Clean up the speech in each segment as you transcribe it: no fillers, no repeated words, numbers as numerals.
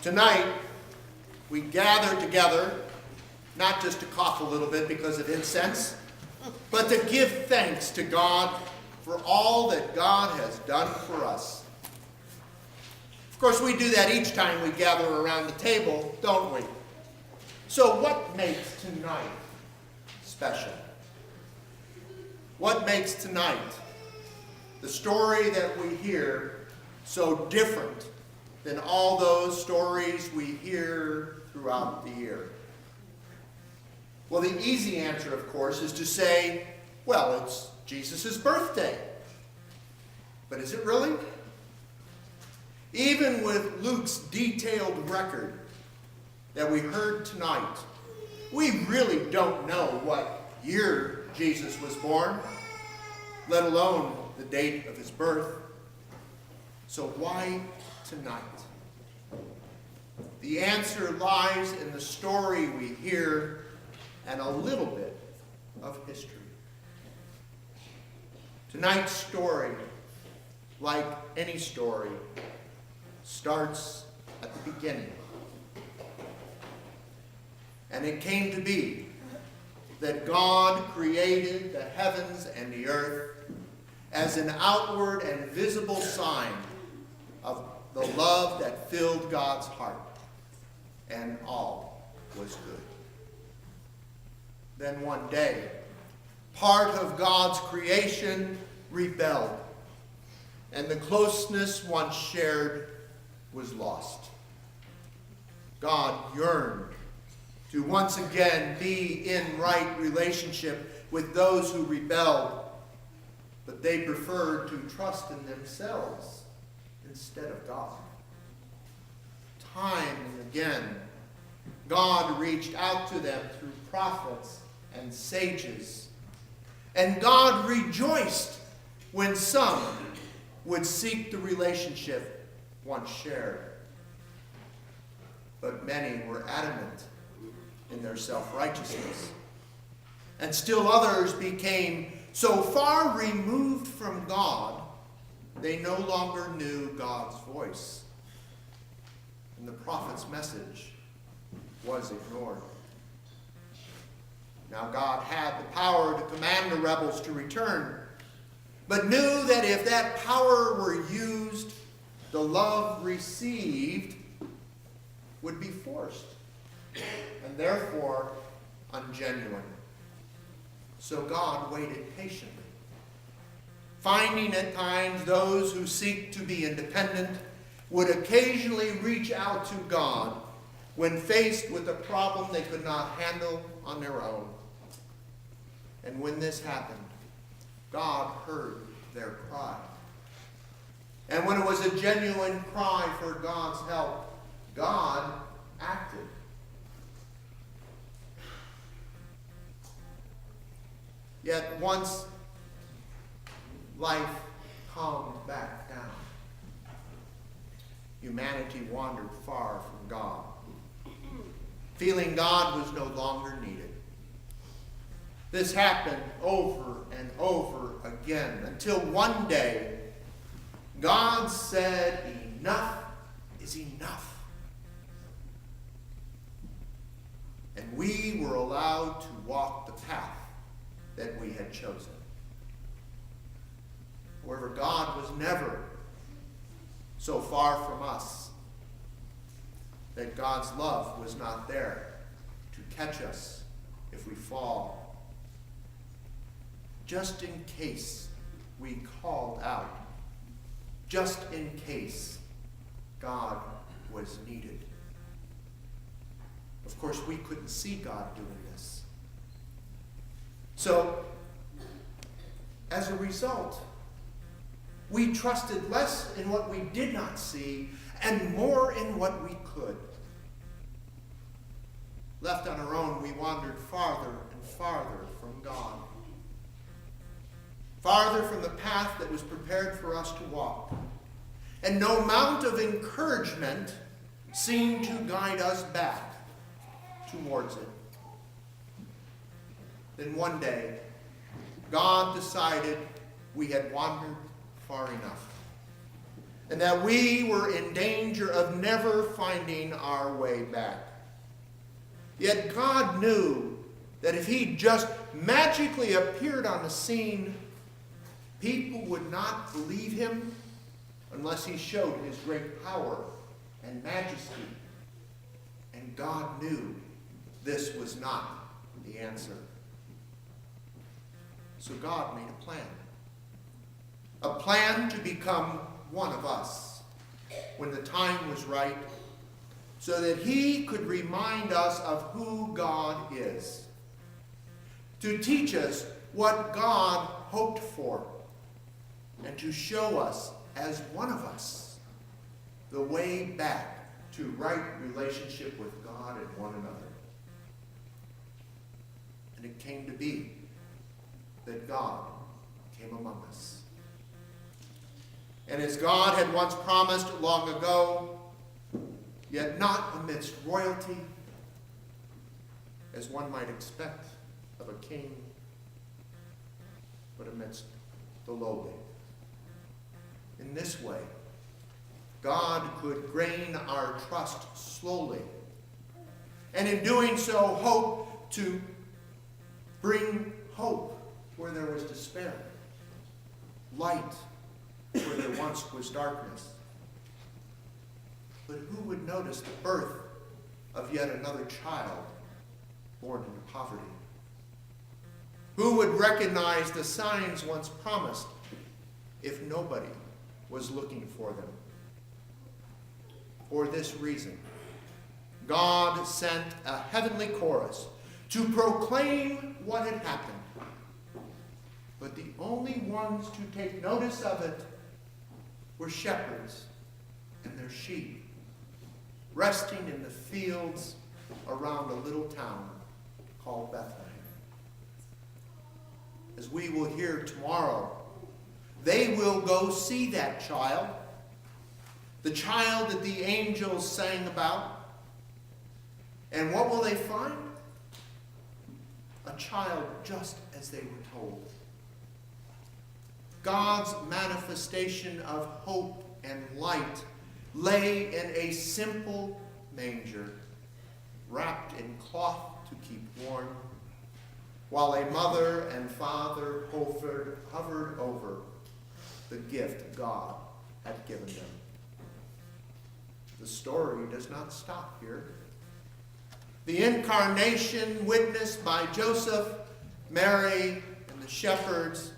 Tonight, we gather together, not just to cough a little bit because of incense, but to give thanks to God for all that God has done for us. Of course, we do that each time we gather around the table, don't we? So what makes tonight special? What makes tonight, the story that we hear, so different than all those stories we hear throughout the year? Well, the easy answer, of course, is to say, well, it's Jesus' birthday. But is it really? Even with Luke's detailed record that we heard tonight, we really don't know what year Jesus was born, let alone the date of his birth. So why tonight? The answer lies in the story we hear and a little bit of history. Tonight's story, like any story, starts at the beginning. And it came to be that God created the heavens and the earth as an outward and visible sign of the love that filled God's heart, and all was good. Then one day, part of God's creation rebelled, and the closeness once shared was lost. God yearned to once again be in right relationship with those who rebelled, but they preferred to trust in themselves instead of God. Time and again, God reached out to them through prophets and sages, and God rejoiced when some would seek the relationship once shared. But many were adamant in their self-righteousness, and still others became so far removed from God, they no longer knew God's voice, and the prophet's message was ignored. Now God had the power to command the rebels to return, but knew that if that power were used, the love received would be forced, and therefore ungenuine. So God waited patiently, finding at times those who seek to be independent would occasionally reach out to God when faced with a problem they could not handle on their own. And when this happened, God heard their cry. And when it was a genuine cry for God's help, God acted. Yet once life calmed back down, humanity wandered far from God, feeling God was no longer needed. This happened over and over again until one day God said, "Enough is enough." And we were allowed to walk the path that we had chosen. However, God was never so far from us that God's love was not there to catch us if we fall. Just in case we called out, just in case God was needed. Of course, we couldn't see God doing this. So, as a result, we trusted less in what we did not see and more in what we could. Left on our own, we wandered farther and farther from God. Farther from the path that was prepared for us to walk. And no amount of encouragement seemed to guide us back towards it. Then one day, God decided we had wandered far enough. and that we were in danger of never finding our way back. Yet God knew that if he just magically appeared on the scene, people would not believe him unless he showed his great power and majesty. And God knew this was not the answer. So God made a plan. A plan to become one of us when the time was right, so that he could remind us of who God is, to teach us what God hoped for, and to show us, as one of us, the way back to right relationship with God and one another. And it came to be that God came among us. And as God had once promised long ago, yet not amidst royalty, as one might expect of a king, but amidst the lowly. In this way, God could gain our trust slowly, and in doing so, hope to bring hope where there was despair, light where there once was darkness. But who would notice the birth of yet another child born into poverty? Who would recognize the signs once promised if nobody was looking for them? For this reason, God sent a heavenly chorus to proclaim what had happened. But the only ones to take notice of it were shepherds and their sheep, resting in the fields around a little town called Bethlehem. As we will hear tomorrow, they will go see that child, the child that the angels sang about. And what will they find? A child just as they were told. God's manifestation of hope and light lay in a simple manger, wrapped in cloth to keep warm, while a mother and father hovered over the gift God had given them. The story does not stop here. The incarnation witnessed by Joseph, Mary, and the shepherds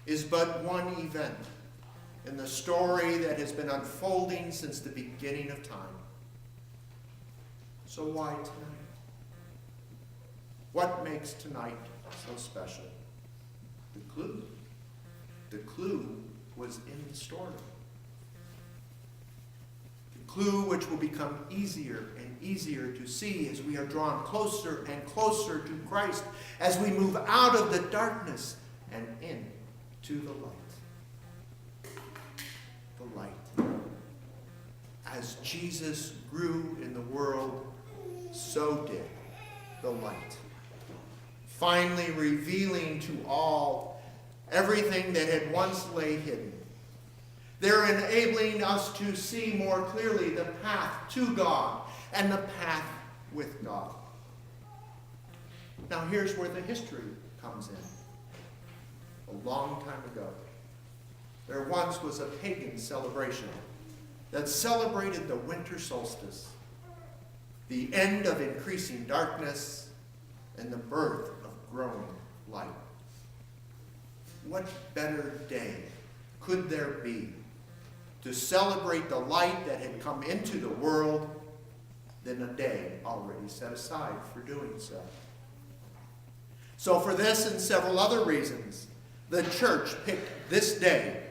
is but one event in the story that has been unfolding since the beginning of time. So why tonight? What makes tonight so special? The clue. The clue was in the story. The clue which will become easier and easier to see as we are drawn closer and closer to Christ, as we move out of the darkness and in to the light. The light. As Jesus grew in the world, so did the light. Finally revealing to all everything that had once lay hidden. They're enabling us to see more clearly the path to God and the path with God. Now here's where the history comes in. A long time ago, there once was a pagan celebration that celebrated the winter solstice, the end of increasing darkness, and the birth of growing light. What better day could there be to celebrate the light that had come into the world than a day already set aside for doing so? So for this and several other reasons, the church picked this day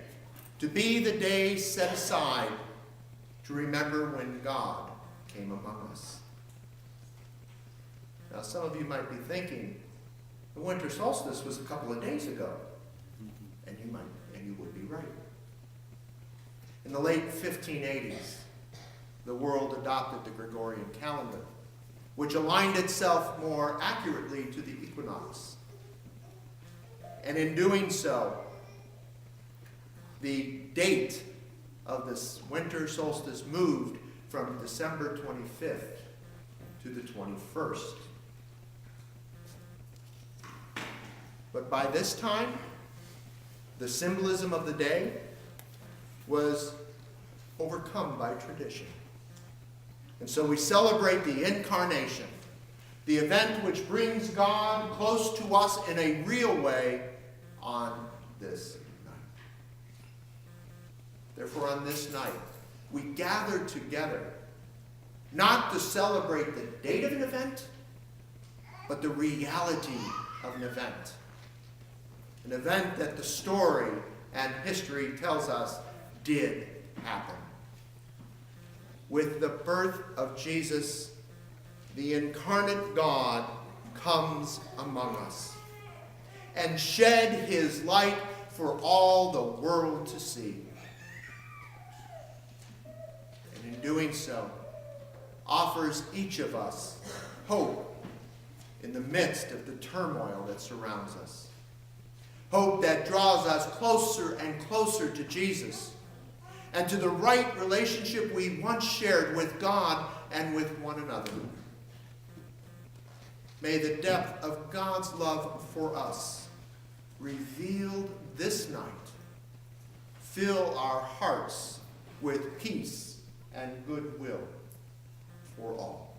to be the day set aside to remember when God came among us. Now, some of you might be thinking, the winter solstice was a couple of days ago. And you would be right. In the late 1580s, the world adopted the Gregorian calendar, which aligned itself more accurately to the equinox. And in doing so, the date of this winter solstice moved from December 25th to the 21st. But by this time, the symbolism of the day was overcome by tradition. And so we celebrate the incarnation, the event which brings God close to us in a real way on this night. Therefore, on this night, we gather together not to celebrate the date of an event, but the reality of an event. An event that the story and history tells us did happen. With the birth of Jesus, the incarnate God comes among us and shed his light for all the world to see. And in doing so, offers each of us hope in the midst of the turmoil that surrounds us. Hope that draws us closer and closer to Jesus and to the right relationship we once shared with God and with one another. May the depth of God's love for us, revealed this night, fill our hearts with peace and goodwill for all.